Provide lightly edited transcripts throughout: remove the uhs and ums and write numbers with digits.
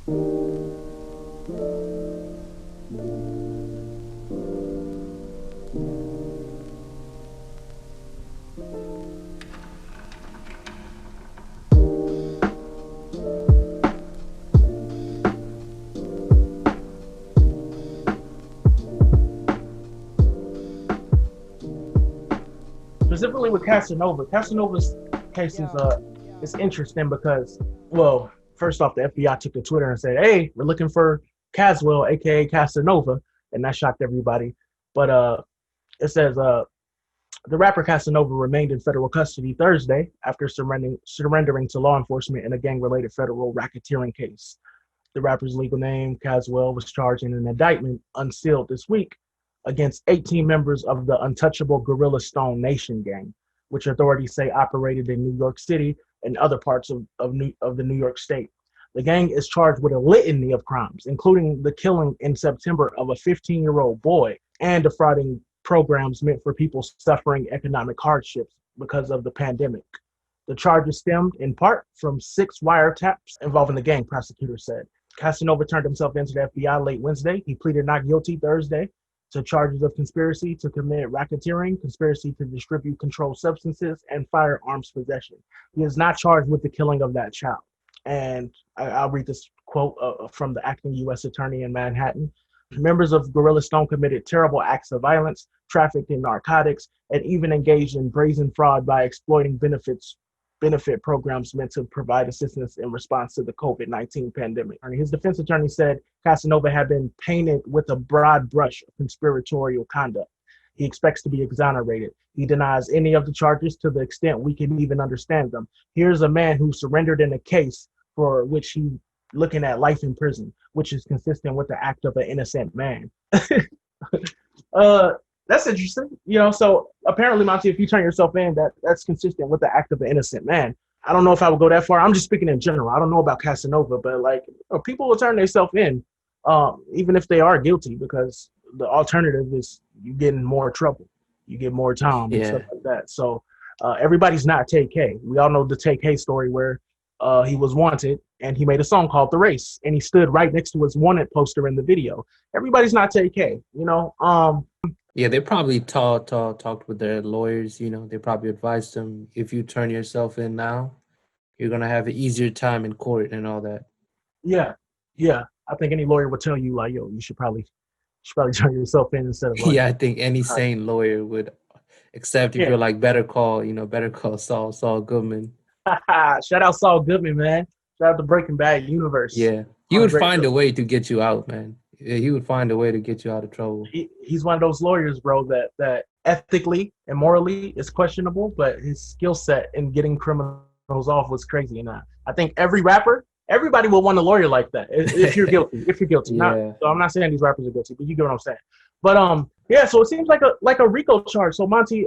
Specifically with Casanova. Casanova's case is interesting because, well, first off, the FBI took to Twitter and said, "Hey, we're looking for Caswell, aka Casanova," and that shocked everybody. But it says the rapper Casanova remained in federal custody Thursday after surrendering to law enforcement in a gang-related federal racketeering case. The rapper's legal name, Caswell, was charged in an indictment unsealed this week against 18 members of the untouchable Gorilla Stone Nation gang, which authorities say operated in New York City and other parts of the New York state. The gang is charged with a litany of crimes, including the killing in September of a 15-year-old boy and defrauding programs meant for people suffering economic hardships because of the pandemic. The charges stemmed in part from 6 wiretaps involving the gang, prosecutors said. Casanova turned himself into the FBI late Wednesday. He pleaded not guilty Thursday to charges of conspiracy to commit racketeering, conspiracy to distribute controlled substances, and firearms possession. He is not charged with the killing of that child. And I'll read this quote from the acting U.S. attorney in Manhattan. Members of Gorilla Stone committed terrible acts of violence, trafficked in narcotics, and even engaged in brazen fraud by exploiting benefit programs meant to provide assistance in response to the COVID-19 pandemic. And his defense attorney said Casanova had been painted with a broad brush of conspiratorial conduct. He expects to be exonerated. He denies any of the charges to the extent we can even understand them. Here's a man who surrendered in a case for which he looking at life in prison, which is consistent with the act of an innocent man. That's interesting. So apparently, Monty, if you turn yourself in, that's consistent with the act of an innocent man. I don't know if I would go that far. I'm just speaking in general. I don't know about Casanova, but people will turn themselves in, even if they are guilty, because the alternative is you get in more trouble. You get more time and stuff like that. So everybody's not Tay K. We all know the Tay K story where he was wanted and he made a song called The Race and he stood right next to his wanted poster in the video. Everybody's not Tay K, Yeah, they probably talked with their lawyers. They probably advised them, if you turn yourself in now, you're gonna have an easier time in court and all that. Yeah. I think any lawyer would tell you yo, you should probably turn yourself in instead of Yeah, I think any sane lawyer would, except if you're like Better Call Saul Goodman. Shout out Saul Goodman, man. Shout out to Breaking Bad universe. Yeah, he would find a way to get you out, man. He would find a way to get you out of trouble. He's one of those lawyers, bro, that ethically and morally is questionable, but his skill set in getting criminals off was crazy. And I think everybody will want a lawyer like that if you're guilty. If you're guilty, so I'm not saying these rappers are guilty, but you get what I'm saying. But so it seems like a RICO charge. So Monty,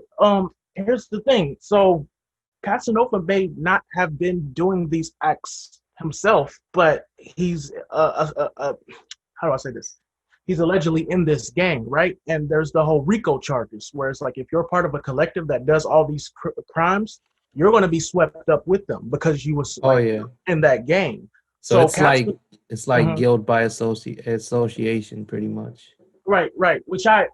here's the thing. So Casanova may not have been doing these acts himself, but he's how do I say this? He's allegedly in this gang, right? And there's the whole RICO charges, where it's like if you're part of a collective that does all these crimes, you're going to be swept up with them because you was in that gang. So it's like guilt by association, pretty much. Right. Which I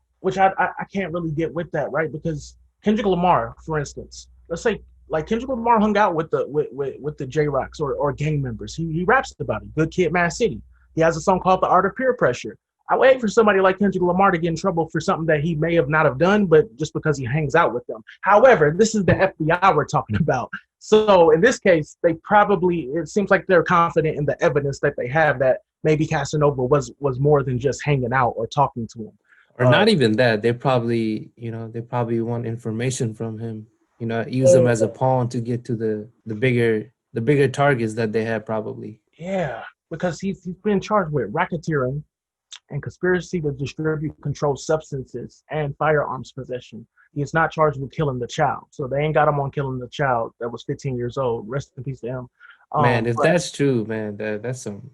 can't really get with that, right? Because Kendrick Lamar, for instance, let's say like Kendrick Lamar hung out with the J-Rocks or gang members. He raps about it. Good Kid, Mad City. He has a song called The Art of Peer Pressure. I wait for somebody like Kendrick Lamar to get in trouble for something that he may have not have done, but just because he hangs out with them. However, this is the FBI we're talking about. So in this case, it seems like they're confident in the evidence that they have that maybe Casanova was more than just hanging out or talking to him. Or not even that. They probably want information from him. Use him as a pawn to get to the bigger targets that they have probably. Yeah. Because he's been charged with racketeering and conspiracy to distribute controlled substances and firearms possession. He is not charged with killing the child. So they ain't got him on killing the child that was 15 years old. Rest in peace to him. Man, if that's true, man, that's some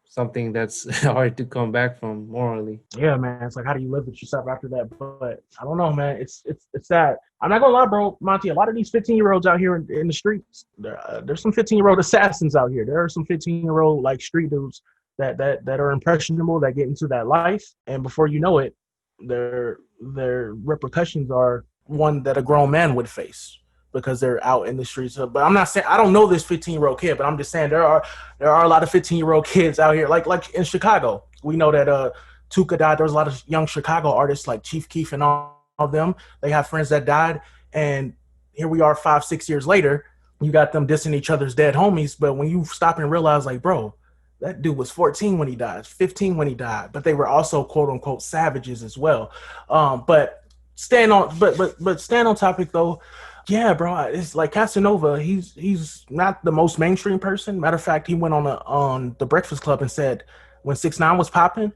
something that's hard to come back from morally. Yeah, man. It's like, how do you live with yourself after that? But I don't know, man. It's sad. I'm not gonna lie, bro, Monty. A lot of these 15-year-olds out here in the streets. There's some 15-year-old assassins out here. There are some 15-year-old like street dudes that are impressionable that get into that life, and before you know it, their repercussions are one that a grown man would face because they're out in the streets. But I'm not saying I don't know this 15-year-old kid, but I'm just saying there are a lot of 15-year-old kids out here, like in Chicago. We know that Tuka died. There was a lot of young Chicago artists like Chief Keef and all of them. They have friends that died, and here we are 5-6 years later. You got them dissing each other's dead homies, but when you stop and realize, like, bro, that dude was 14 when he died, 15 when he died, but they were also quote unquote savages as well. But stand on topic though. Yeah, bro, it's like Casanova. He's not the most mainstream person. Matter of fact, he went on the Breakfast Club and said when 6ix9ne was popping,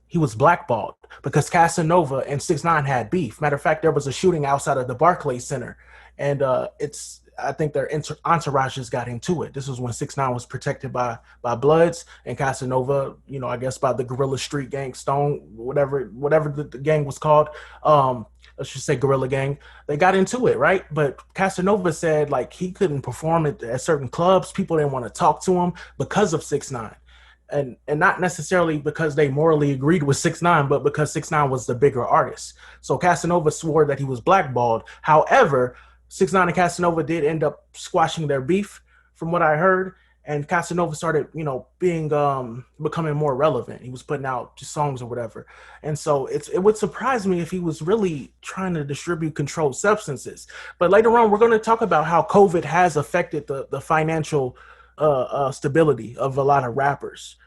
he was blackballed because Casanova and 6ix9ne had beef. Matter of fact, there was a shooting outside of the Barclays Center, and I think their entourages got into it. This was when 6ix9ne was protected by Bloods and Casanova, I guess by the Guerrilla Street Gang, Stone, whatever the gang was called. Let's just say Guerrilla Gang. They got into it, right? But Casanova said like he couldn't perform at certain clubs. People didn't want to talk to him because of 6ix9ne. And not necessarily because they morally agreed with 6ix9ne, but because 6ix9ne was the bigger artist. So Casanova swore that he was blackballed. However, 6ix9ne and Casanova did end up squashing their beef, from what I heard. And Casanova started, being becoming more relevant. He was putting out just songs or whatever. And so it would surprise me if he was really trying to distribute controlled substances. But later on, we're going to talk about how COVID has affected the financial stability of a lot of rappers.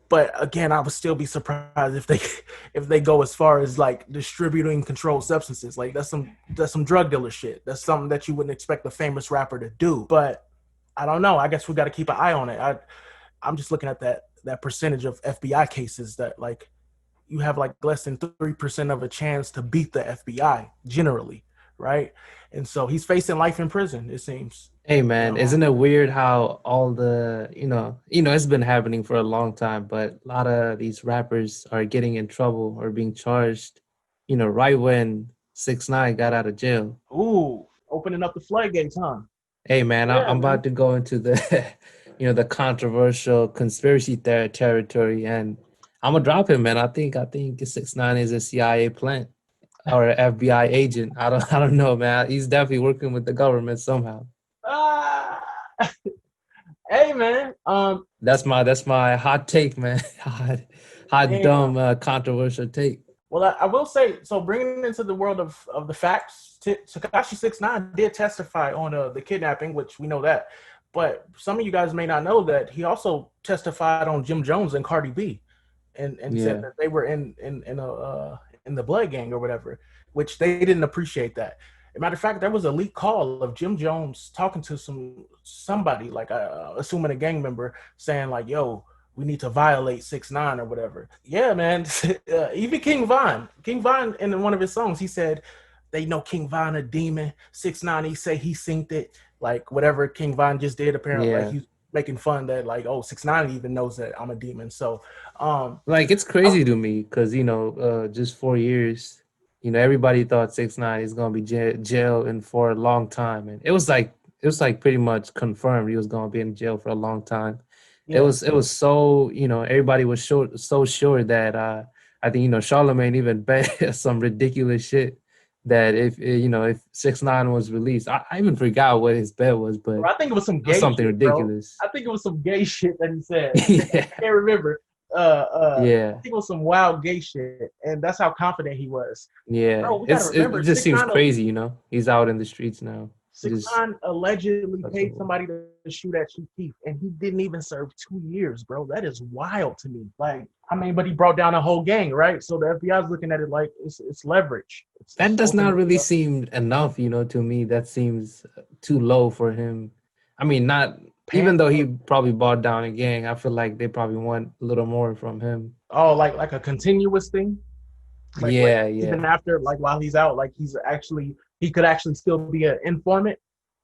But again, I would still be surprised if they go as far as like distributing controlled substances. Like that's some drug dealer shit. That's something that you wouldn't expect a famous rapper to do. But I don't know. I guess we got to keep an eye on it. I'm just looking at that percentage of FBI cases that like you have like less than 3% of a chance to beat the FBI generally, right? And so he's facing life in prison, it seems. Hey man, isn't it weird how all the it's been happening for a long time, but a lot of these rappers are getting in trouble or being charged, right when 6ix9ne got out of jail. Ooh, opening up the floodgates, huh? Hey man, Yeah, I'm man. about to go into the the controversial conspiracy territory, and I'm gonna drop him, man. I think 6ix9ne is a CIA plant or an FBI agent. I don't know, man. He's definitely working with the government somehow. Ah, hey, man. That's my hot take, man. Hot Damn. dumb, controversial take. Well, I will say, so bringing it into the world of the facts, Tekashi 6ix9ne did testify on the kidnapping, which we know that. But some of you guys may not know that he also testified on Jim Jones and Cardi B, and said that they were in the Blood Gang or whatever, which they didn't appreciate that. As a matter of fact, there was a leaked call of Jim Jones talking to somebody, like assuming a gang member, saying like, "Yo, we need to violate 6ix9ne or whatever." Yeah, man. Even King Von in one of his songs, he said they know King Von a demon. 6ix9ne, he say he synced it, like whatever King Von just did. Apparently, like he's making fun that like, oh, 6ix9ne even knows that I'm a demon. So, like it's crazy to me because just 4 years. Everybody thought 6ix9ne is gonna be jail in for a long time, and it was like pretty much confirmed he was gonna be in jail for a long time. yeah. It was so everybody was so sure that I think Charlemagne even bet some ridiculous shit that if 6ix9ne was released, I even forgot what his bet was, but Bro, I think it was some gay something shit, ridiculous. Bro. I think it was some gay shit that he said. Yeah. I can't remember. I Yeah, think it was some wild gay shit, and that's how confident he was. yeah. Bro, we gotta remember, It just seems 6ix9ne crazy, He's out in the streets now. Just 6ix9ne allegedly that's paid all. somebody to shoot at Chief Keef, and he didn't even serve 2 years, bro. That is wild to me. Like, I mean, but he brought down a whole gang, right? So the FBI is looking at it like it's leverage. That does not really up. seem enough, to me. That seems too low for him. I mean, not even though he probably bought down a gang, I feel like they probably want a little more from him. Oh, like a continuous thing. Like, yeah. Even after, like while he's out, like he could actually still be an informant.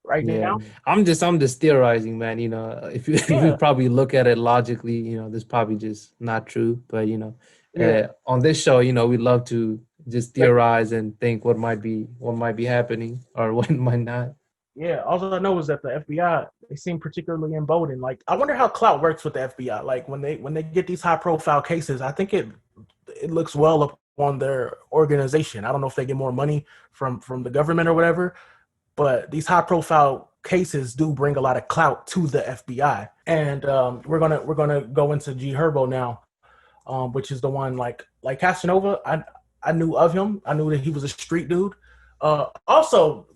right Yeah, now. I'm just theorizing, man. If you if you Yeah, probably look at it logically, this probably just not true. But yeah. on this show, we love to just Like, theorize and think what might be happening or what might not. yeah, all I know is that the FBI, they seem particularly emboldened. Like, I wonder how clout works with the FBI. Like when they get these high profile cases, I think it looks well upon their organization. I don't know if they get more money from the government or whatever, but these high profile cases do bring a lot of clout to the FBI. And we're gonna go into G Herbo now, which is the one like Casanova. I knew of him. I knew that he was a street dude. Also,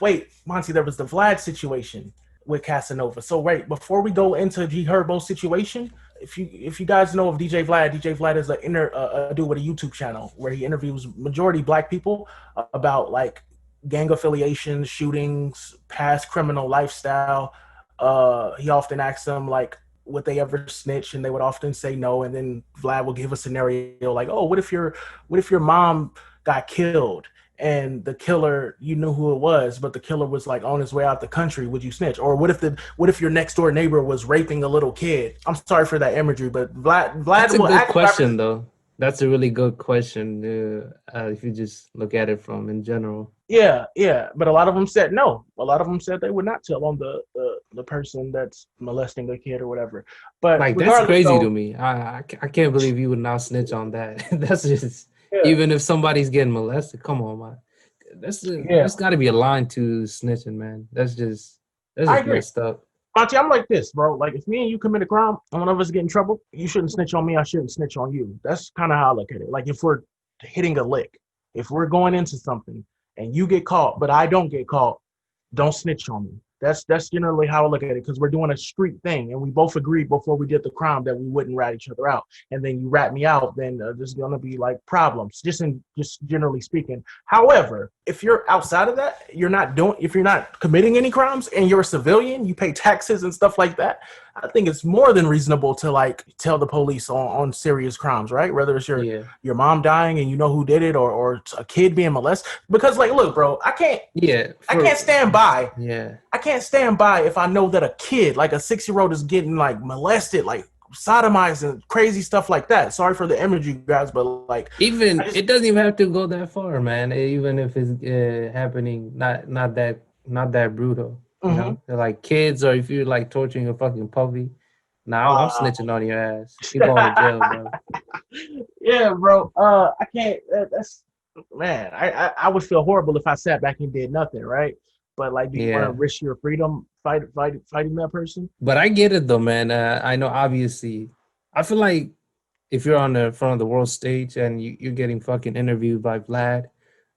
wait, Monty, there was the Vlad situation with Casanova. So wait, before we go into G Herbo's situation, if you guys know of DJ Vlad is a dude with a YouTube channel where he interviews majority black people about like gang affiliations, shootings, past criminal lifestyle. He often asks them like would they ever snitch, and they would often say no. And then Vlad will give a scenario like, oh, what if your mom got killed and the killer, you knew who it was, but the killer was like on his way out the country, would you snitch? Or what if your next door neighbor was raping a little kid? I'm sorry for that imagery, but That's Vlad a will good ask question, though. That's a really good question. If you just look at it from in general, yeah, yeah, but a lot of them said no. A lot of them said they would not tell on the person that's molesting a kid or whatever. But like that's regardless, crazy to though, me. I can't believe you would not snitch on that. That's just yeah, even if somebody's getting molested. Come on, man. yeah, There's got to be a line to snitching, man. That's I just agree. messed up. Monty, I'm like this, bro. Like, if me and you commit a crime and one of us get in trouble, you shouldn't snitch on me. I shouldn't snitch on you. That's kind of how I look at it. Like, if we're hitting a lick, if we're going into something and you get caught, but I don't get caught, don't snitch on me. That's generally how I look at it because we're doing a street thing, and we both agreed before we did the crime that we wouldn't rat each other out. And then you rat me out, then there's gonna be like problems, just generally speaking. However, if you're outside of that, if you're not committing any crimes and you're a civilian, you pay taxes and stuff like that. I think it's more than reasonable to like tell the police on serious crimes, right? Whether it's Yeah, your mom dying and you know who did it, or a kid being molested. Because like, look, bro, yeah. I can't stand by Yeah, I can't stand by if I know that a kid, like a 6-year-old, is getting like molested, like sodomized and crazy stuff like that. Sorry for the image, you guys, but like, I even just it doesn't even have to go that far, man. Even if it's happening, not that brutal. mhm. They're like kids, or if you're like torturing a fucking puppy. Now I'm Wow. snitching on your ass. You're going to jail, bro. Yeah, bro. I can't. That's man. I would feel horrible if I sat back and did nothing, right? But like, do you want to Yeah. risk your freedom fighting that person? But I get it though, man. I know obviously. I feel like if you're on the front of the world stage and you're getting fucking interviewed by Vlad,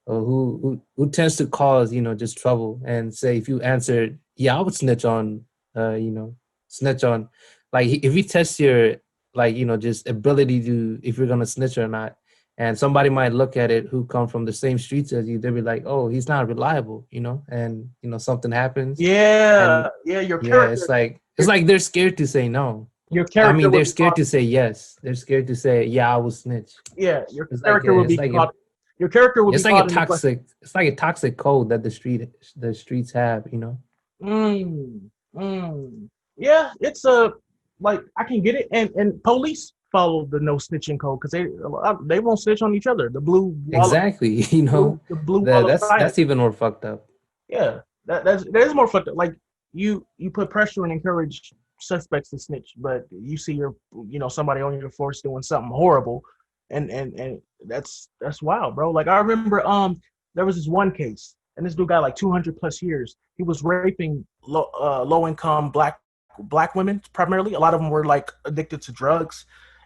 who tends to cause just trouble and say if you answered, yeah, I would snitch on, snitch on, like if you test your like just ability to if you're gonna snitch or not, and somebody might look at it who come from the same streets as you, they'll be like, oh, he's not reliable, and something happens, Yeah, and yeah. yeah, it's like they're scared to say no. Your I character mean, would they're be scared caught. to say yes. They're scared to say, "Yeah, I will snitch." Yeah, your It's like character a, would it's be like a, caught. Your character would be it's like a caught in the question. toxic, it's like a toxic code that the streets have. Mm, yeah, it's a like I can get it, and police follow the no snitching code because they won't snitch on each other. Exactly. The blue That wall of that's silence. that's even more fucked up. Yeah, that is more fucked up. Like you put pressure and encourage suspects to snitch, but you see somebody on your force doing something horrible, and that's wild, bro. Like I remember there was this one case, and this dude got like 200 plus years. He was raping low income black women primarily. A lot of them were like addicted to drugs.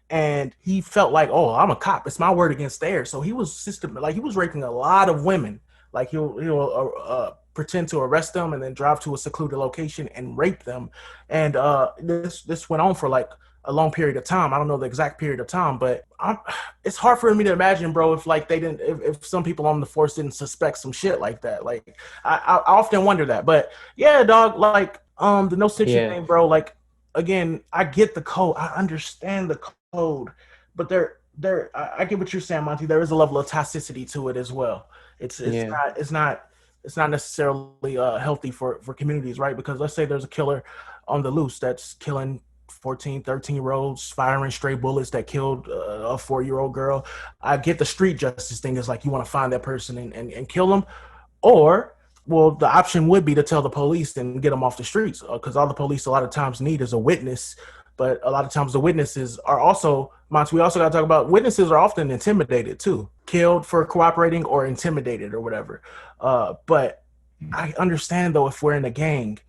And he felt like, oh, I'm a cop. It's my word against theirs. So he was he was raping a lot of women. Like he'll pretend to arrest them and then drive to a secluded location and rape them. And this went on for like a long period of time. I don't know the exact period of time, but it's hard for me to imagine, bro, if like they didn't, if some people on the force didn't suspect some shit like that. Like I often wonder that. But yeah, dog, like the no snitching Yeah, thing, bro. Like again, I get the code. I understand the code, but I get what you're saying, Monty. There is a level of toxicity to it as well. It's yeah. not it's not necessarily healthy for communities, right? Because let's say there's a killer on the loose that's killing 14, 13-year-olds, firing stray bullets that killed a 4-year-old girl. I get the street justice thing is like you want to find that person and kill them, or well, the option would be to tell the police and get them off the streets, because all the police a lot of times need is a witness. But a lot of times the witnesses are also, Monty, we also got to talk about witnesses are often intimidated too, killed for cooperating or intimidated or whatever. But I understand though, if we're in a gang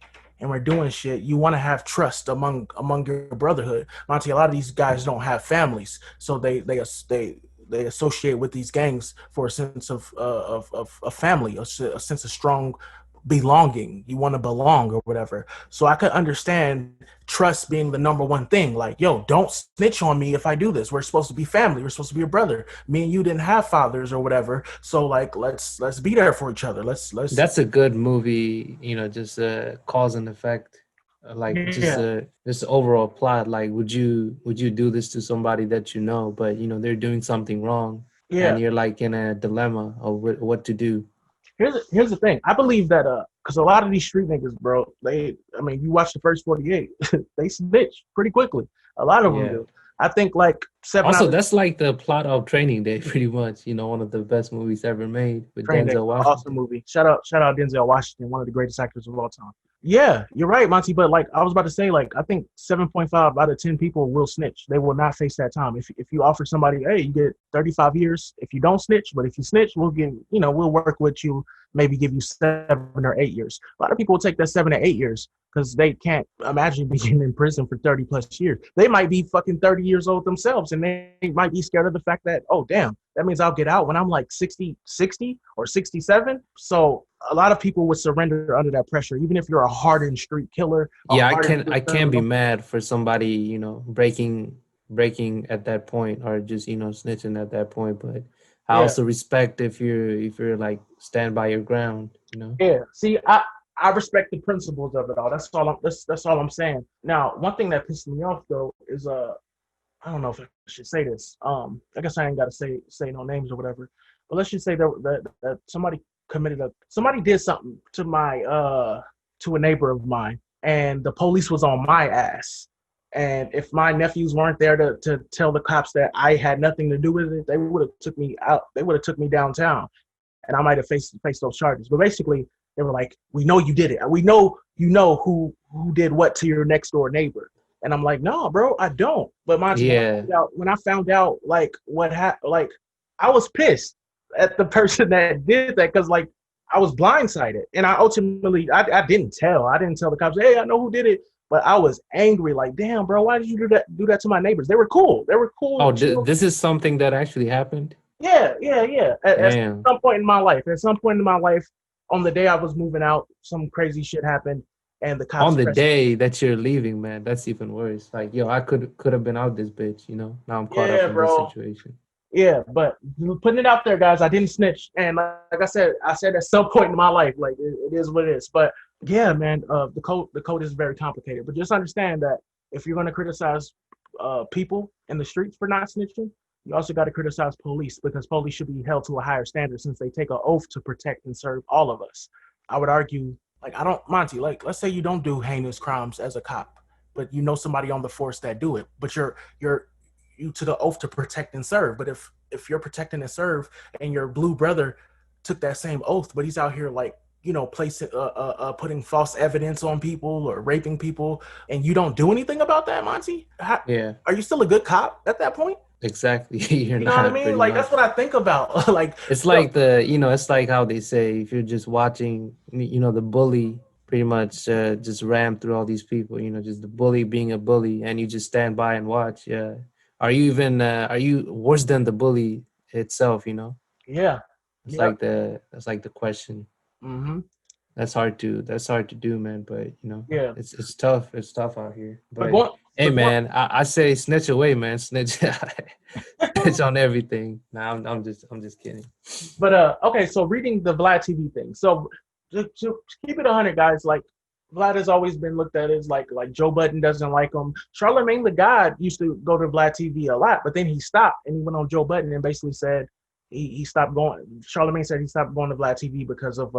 and we're doing shit, you want to have trust among your brotherhood. Monty, a lot of these guys don't have families, so they associate with these gangs for a sense of family, a sense of strong belonging. You want to belong or whatever. So I could understand trust being the number one thing. Like, yo, don't snitch on me if I do this. We're supposed to be family. We're supposed to be your brother. Me and you didn't have fathers or whatever. So like, let's be there for each other. Let's. That's a good movie, just cause and effect. Like Yeah, just the overall plot. Like, would you do this to somebody that you know, but they're doing something wrong, and yeah. you're like in a dilemma of what to do. Here's the thing. I believe that because a lot of these street niggas, bro, I mean, you watch the first 48, they snitch pretty quickly. A lot of them Yeah. do. I think like seven Also, out of that's like the plot of Training Day, pretty much. One of the best movies ever made with Train Day, Denzel awesome Washington. movie. Shout out Denzel Washington, one of the greatest actors of all time. Yeah, you're right, Monty. But like I was about to say, like I think 7.5 out of 10 people will snitch. They will not face that time. If you offer somebody, hey, you get 35 years if you don't snitch, but if you snitch, we'll work with you, maybe give you 7 or 8 years. A lot of people will take that 7 to 8 years because they can't imagine being in prison for 30 plus years. They might be fucking 30 years old themselves, and they might be scared of the fact that, oh damn, that means I'll get out when I'm like 60 or 67. So a lot of people would surrender under that pressure, even if you're a hardened street killer, a Yeah, I hardened can I can't be criminal. mad for somebody, breaking at that point, or just, snitching at that point. But I Yeah, also respect if you're like stand by your ground. yeah. See, I respect the principles of it all. That's all I'm saying. Now, one thing that pissed me off though is I don't know if I should say this. I guess I ain't got to say no names or whatever. But let's just say that somebody did something to my to a neighbor of mine, and the police was on my ass. And if my nephews weren't there to tell the cops that I had nothing to do with it, they would have took me out. They would have took me downtown, and I might have faced those charges. But basically, they were like, "We know you did it. We know you know who did what to your next door neighbor." And I'm like, no, bro, I don't. But Monty, Yeah, when I found out like what happened, like I was pissed at the person that did that because like I was blindsided, and I ultimately I didn't tell. I didn't tell the cops, hey, I know who did it. But I was angry, like, damn, bro, why did you do that to my neighbors? They were cool. They were cool, oh, chill. this is something that actually happened. Yeah, yeah, yeah. At Damn. some point in my life, on the day I was moving out, some crazy shit happened, and the On cops the pressed me. day that you're leaving, man, that's even worse. Like, yo, I could have been out this bitch. Now I'm caught up Yeah, in this bro. situation. Yeah, but putting it out there, guys, I didn't snitch, and like I said at some point in my life, like it is what it is. But yeah, man, the code is very complicated. But just understand that if you're going to criticize people in the streets for not snitching, you also got to criticize police, because police should be held to a higher standard since they take an oath to protect and serve all of us. I would argue, like I don't, Monty, like let's say you don't do heinous crimes as a cop, but you know somebody on the force that do it, but you to the oath to protect and serve. But if you're protecting and serve, and your blue brother took that same oath, but he's out here like placing putting false evidence on people or raping people, and you don't do anything about that, Monty, Yeah, are you still a good cop at that point? exactly. You're You know what I not, mean? pretty Like that's much. what I think about. Like, It's yo, like it's like how they say, if you're just watching, the bully pretty much just ram through all these people, just the bully being a bully, and you just stand by and watch. Yeah. Are you worse than the bully itself? yeah, yep, That's like the question. mm-hmm, That's hard to do, man. But yeah. it's tough. It's tough out here. But But going, hey, but going, man, I say snitch away, man. Snitch, snitch on everything. Nah, I'm just kidding. but okay. So reading the Vlad TV thing. So to keep it 100, guys, like Vlad has always been looked at as like Joe Budden doesn't like him. Charlemagne the God used to go to Vlad TV a lot, but then he stopped and he went on Joe Budden and basically said he stopped going. Charlemagne said he stopped going to Vlad TV because of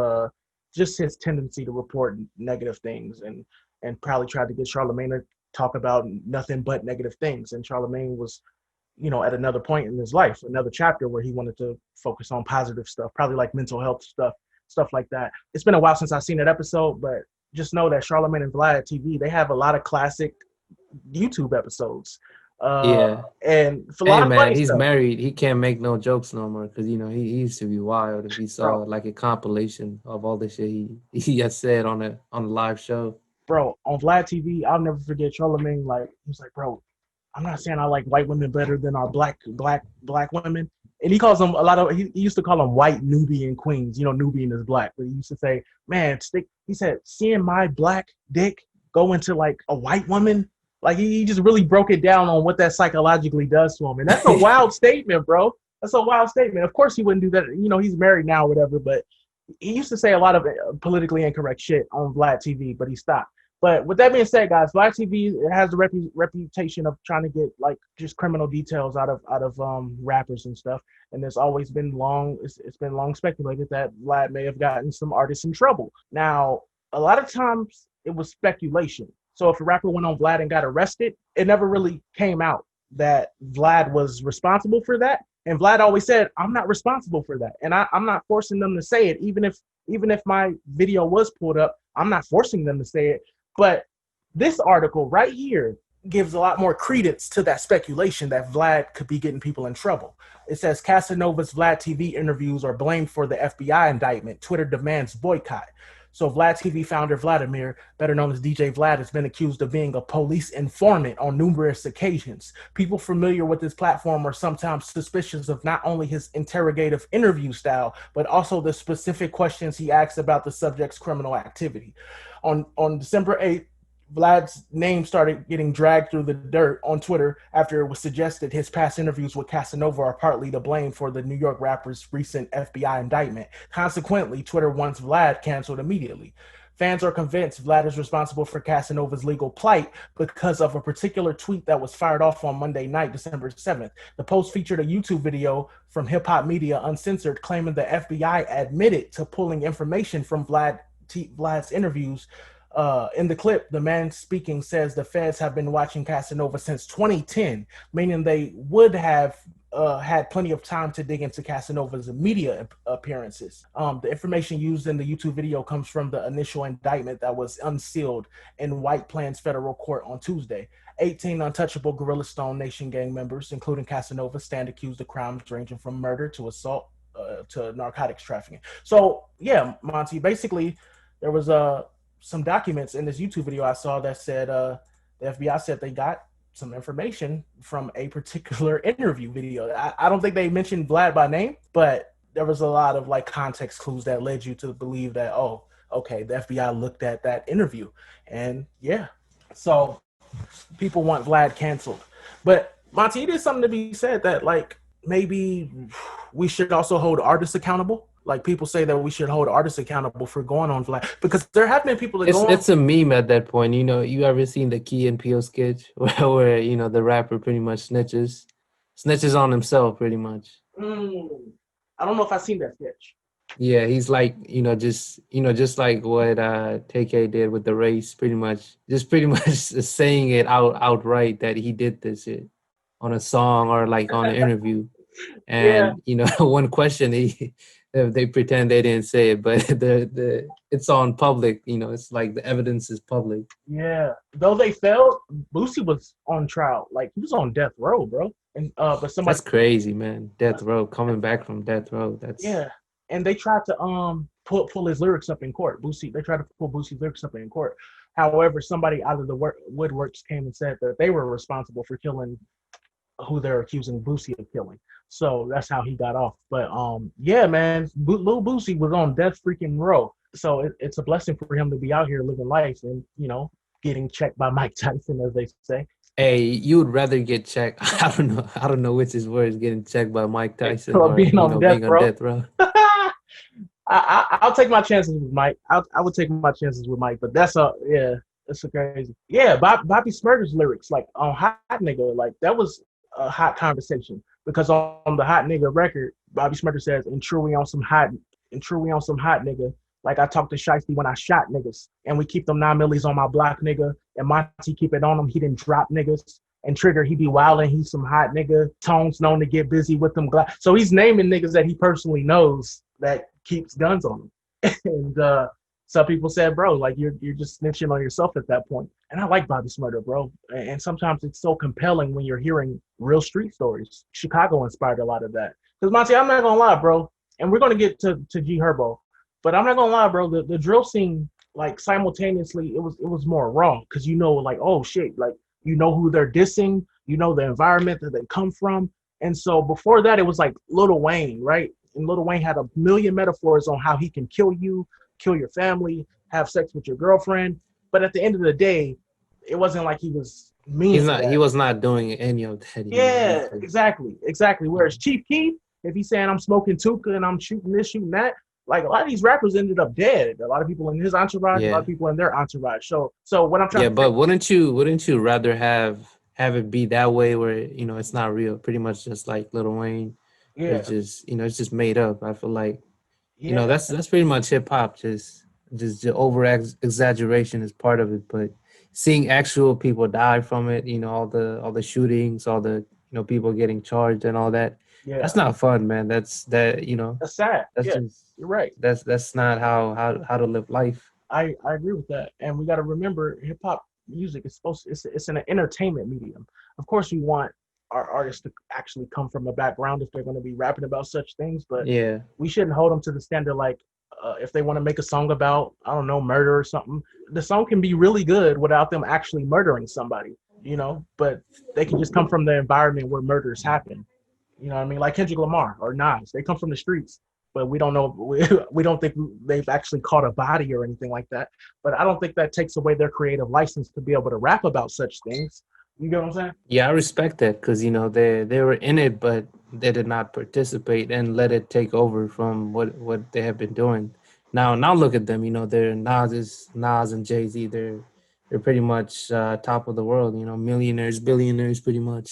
just his tendency to report negative things and probably tried to get Charlemagne to talk about nothing but negative things. And Charlemagne was, at another point in his life, another chapter where he wanted to focus on positive stuff, probably like mental health stuff like that. It's been a while since I've seen that episode, but just know that Charlemagne and Vlad TV, they have a lot of classic YouTube episodes. Yeah. And for a Hey lot of man, funny he's stuff. married. He can't make no jokes no more because he used to be wild. If he saw Bro, like a compilation of all the shit he has said on the live show. on Vlad TV, I'll never forget Charlemagne. Like, he was like, bro, I'm not saying I like white women better than our black women. And he calls them he used to call them white Nubian queens. Nubian is black, but he used to say, man, he said, seeing my black dick go into like a white woman. Like he just really broke it down on what that psychologically does to him. And that's a wild statement, bro. That's a wild statement. Of course he wouldn't do that. He's married now or whatever, but he used to say a lot of politically incorrect shit on Vlad TV, but he stopped. But with that being said, guys, Vlad TV has the reputation of trying to get like just criminal details out of rappers and stuff. And there's always been it's been long speculated that Vlad may have gotten some artists in trouble. Now, a lot of times it was speculation. So if a rapper went on Vlad and got arrested, it never really came out that Vlad was responsible for that. And Vlad always said, I'm not responsible for that. And I'm not forcing them to say it. Even if my video was pulled up, I'm not forcing them to say it. But this article right here gives a lot more credence to that speculation that Vlad could be getting people in trouble. It says Casanova's Vlad TV interviews are blamed for the FBI indictment. Twitter demands boycott. So Vlad TV founder Vladimir, better known as DJ Vlad, has been accused of being a police informant on numerous occasions. People familiar with his platform are sometimes suspicious of not only his interrogative interview style, but also the specific questions he asks about the subject's criminal activity. On December 8th, Vlad's name started getting dragged through the dirt on Twitter after it was suggested his past interviews with Casanova are partly to blame for the New York rapper's recent FBI indictment. Consequently, Twitter wants Vlad canceled immediately. Fans are convinced Vlad is responsible for Casanova's legal plight because of a particular tweet that was fired off on Monday night, December 7th. The post featured a YouTube video from Hip Hop Media Uncensored claiming the FBI admitted to pulling information from Vlad's interviews. In the clip, the man speaking says the feds have been watching Casanova since 2010, meaning they would have had plenty of time to dig into Casanova's media appearances. The information used in the YouTube video comes from the initial indictment that was unsealed in White Plains federal court on Tuesday. 18 untouchable Gorilla Stone Nation gang members, including Casanova, stand accused of crimes ranging from murder to assault to narcotics trafficking. So, yeah, Monty, basically, there was some documents in this YouTube video I saw that said the FBI said they got some information from a particular interview video. I don't think they mentioned Vlad by name, but there was a lot of like context clues that led you to believe that, oh, okay, the FBI looked at that interview. And yeah, so people want Vlad canceled. But Monty, it is something to be said that like maybe we should also hold artists accountable. Like people say that we should hold artists accountable for going on Vlad because there have been people that It's a meme at that point. You ever seen the Key and Peele sketch where the rapper pretty much snitches on himself pretty much. I don't know if I've seen that sketch. Yeah, he's like, just like what TK did with the race, pretty much saying it outright that he did this shit on a song or like on an interview. And one question they pretend they didn't say it, but it's on public, it's like the evidence is public. Yeah. Though they failed, Boosie was on trial. Like he was on death row, bro. And but somebody That's crazy, man. Death row, coming back from death row. That's And they tried to pull his lyrics up in court. They tried to pull Boosie's lyrics up in court. However, somebody out of the woodworks came and said that they were responsible for killing who they're accusing Boosie of killing. So that's how he got off. But yeah, man, Lil Boosie was on death freaking row. So it's a blessing for him to be out here living life and getting checked by Mike Tyson, as they say. Hey, you would rather get checked? I don't know which is worse, getting checked by Mike Tyson or being on death row. I'll take my chances with Mike. I would take my chances with Mike, but that's so crazy. Yeah, Bobby Smurder's lyrics, like on Hot Nigga, like that was a hot conversation because on the Hot Nigga record, Bobby Smurder says, "And true we on some hot nigga, Like I talked to Shiesty when I shot niggas, and we keep them 9 millis on my block, nigga. And Monty keep it on him. He didn't drop niggas. And Trigger, he be wilding. He's some hot nigga. Tone's known to get busy with them. So he's naming niggas that he personally knows that keeps guns on him. And some people said, bro, like you're just snitching on yourself at that point. And I like Bobby Smurder, bro. And sometimes it's so compelling when you're hearing real street stories. Chicago inspired a lot of that. Because Monty, I'm not gonna lie, bro. And we're gonna get to G Herbo, but I'm not gonna lie, bro. The drill scene, like simultaneously, it was more raw because like, oh shit, like who they're dissing, the environment that they come from. And so before that, it was like Lil Wayne, right? And Lil Wayne had a million metaphors on how he can kill you, kill your family, have sex with your girlfriend. But at the end of the day, it wasn't like he was mean. He was not doing any of that. Yeah, exactly. Whereas Chief Keef, if he's saying I'm smoking Tuka and I'm shooting this, shooting that, like a lot of these rappers ended up dead. A lot of people in his entourage, a lot of people in their entourage. So what I'm trying to but wouldn't you rather have it be that way where it's not real, pretty much just like Lil Wayne? Yeah, it's just it's just made up. I feel like yeah, that's pretty much hip hop. Just over exaggeration is part of it, but seeing actual people die from it, all the shootings, all the people getting charged and all that. Yeah, that's not fun, man. That's sad. That's just you're right. That's not how to live life. I agree with that, and we got to remember hip hop music is it's an entertainment medium. Of course, we want our artists to actually come from a background if they're going to be rapping about such things, but we shouldn't hold them to the standard like if they want to make a song about, I don't know, murder or something. The song can be really good without them actually murdering somebody, but they can just come from the environment where murders happen. You know what I mean? Like Kendrick Lamar or Nas, they come from the streets, but we don't know. We don't think they've actually caught a body or anything like that. But I don't think that takes away their creative license to be able to rap about such things. You get what I'm saying? Yeah, I respect that because they were in it, but they did not participate and let it take over from what they have been doing. Now look at them. They're Nas and Jay-Z. They're pretty much top of the world. Millionaires, billionaires, pretty much.